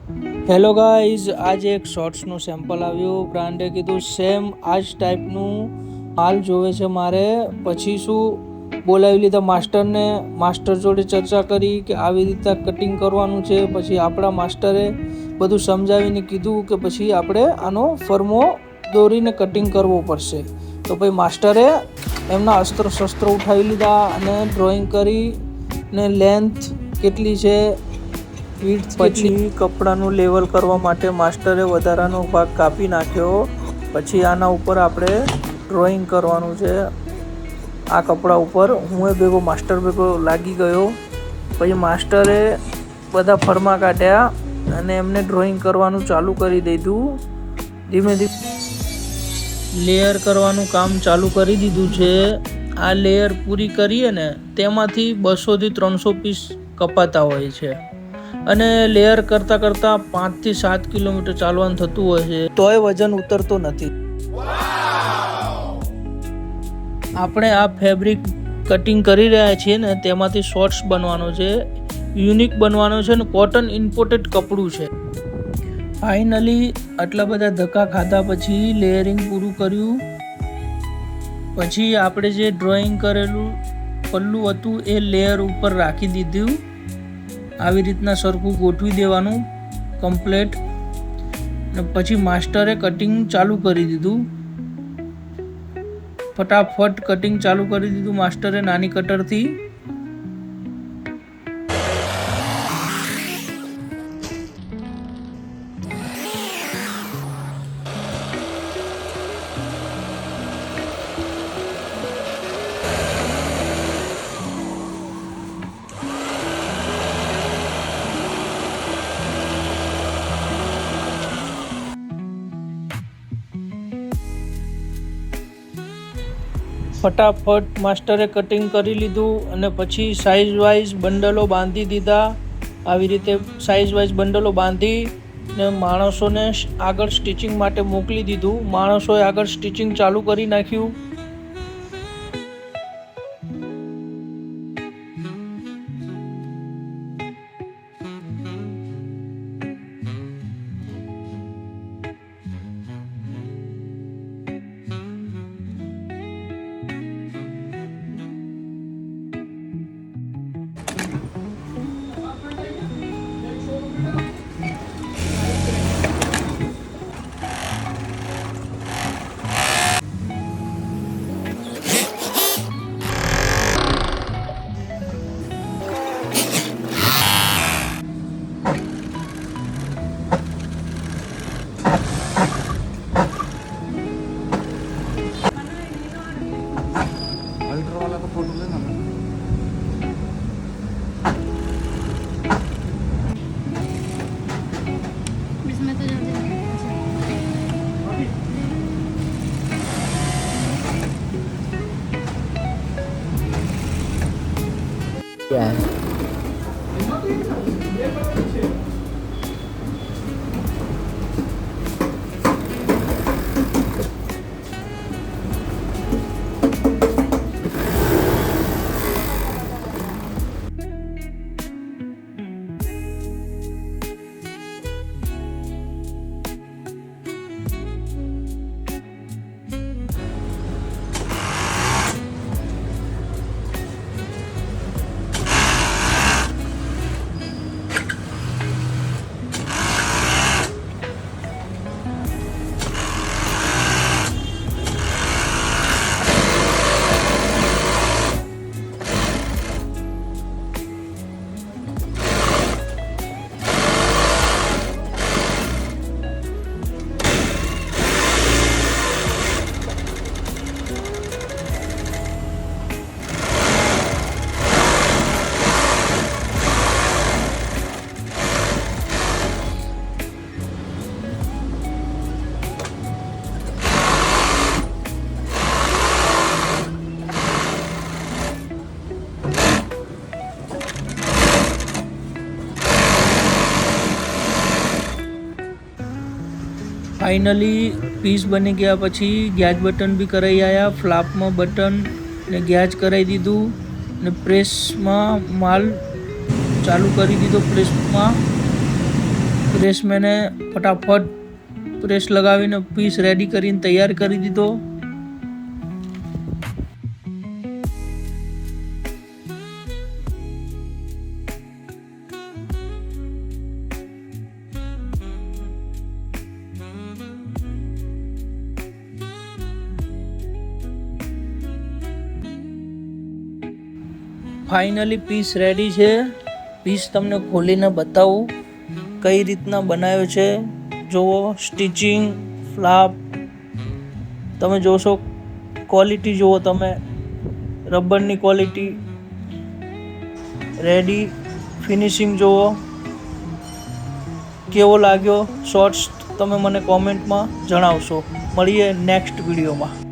Hello guys, આજે એક શોર્ટ્સનું sample આવ્યું. બ્રાન્ડે કીધું સેમ આ જ ટાઈપનું માલ જોવે છે મારે. પછી શું બોલાવી લીધા માસ્ટરને. માસ્ટર જોડે ચર્ચા કરી કે આવી રીતે કટિંગ કરવાનું છે. પછી આપણા માસ્ટરે બધું સમજાવીને કીધું કે પછી આપણે આનો ફર્મો દોરીને કટિંગ કરવો પડશે. તો ભાઈ માસ્ટરે એમના અસ્ત્ર શસ્ત્રો ઉઠાવી લીધા અને ડ્રોઈંગ કરી ને લેન્થ કેટલી છે, પછી કપડાનું લેવલ કરવા માટે માસ્ટરે વધારાનો ભાગ કાપી નાખ્યો. પછી આના ઉપર આપણે ડ્રોઈંગ કરવાનું છે. આ કપડા ઉપર હું ભેગો માસ્ટર ભેગો લાગી ગયો. પછી માસ્ટરે બધા ફરમા કાઢ્યા અને એમને ડ્રોઈંગ કરવાનું ચાલુ કરી દીધું. ધીમે ધીમે લેયર કરવાનું કામ ચાલુ કરી દીધું છે. આ લેયર પૂરી કરીએ ને તેમાંથી 200 થી 300 પીસ કપાતા હોય છે અને લેયર કરતાં 5 થી 7 કિલોમીટર ચાલવાનું થતું હોય છે, તોય વજન ઉતરતો નથી. આપણે આ ફેબ્રિક કટિંગ કરી રહ્યા છીએ ને તેમાંથી શોર્ટ્સ બનવાનો છે, યુનિક બનવાનો છે ને કોટન ઇમ્પોર્ટેડ કપડું છે. ફાઇનલી આટલા બધા ધક્કા ખાધા પછી લેયરિંગ પૂરું કર્યું. પછી આપણે જે ડ્રોઈંગ કરેલું પલ્લું હતું એ લેયર ઉપર રાખી દીધું. આવી રીતના સરખું ગોઠવી દેવાનું કમ્પ્લેટ. ને પછી માસ્ટરે કટિંગ ચાલુ કરી દીધું. ફટાફટ કટિંગ ચાલુ કરી દીધું માસ્ટરે નાની કટરથી. ફટાફટ માસ્ટરે કટિંગ કરી લીધું અને પછી સાઇઝ વાઇઝ બંડલો બાંધી દીધા. આવી રીતે સાઇઝ વાઇઝ બંડલો બાંધી ને માણસોને આગળ સ્ટિચિંગ માટે મોકલી દીધું. માણસોએ આગળ સ્ટિચિંગ ચાલુ કરી નાખ્યું. ફાઇનલી પીસ બની ગયા પછી ગેજ બટન બી કરાવી આવ્યા. ફ્લાપમાં બટન ને ગેજ કરાવી દીધું ને પ્રેસમાં માલ ચાલુ કરી દીધો. પ્રેસમાં પ્રેસ મેને ફટાફટ પ્રેસ લગાવીને પીસ રેડી કરીને તૈયાર કરી દીધો. ફાઇનલી પીસ રેડી છે. પીસ તમને ખોલીને બતાવું કઈ રીતના બનાવ્યો છે. જુઓ, સ્ટિચિંગ, ફ્લાપ તમે જોશો, ક્વોલિટી જુઓ તમે, રબરની ક્વોલિટી, રેડી ફિનિશિંગ જુઓ. કેવો લાગ્યો શોર્ટ્સ તમે મને કોમેન્ટમાં જણાવશો. મળીએ નેક્સ્ટ વિડીયોમાં.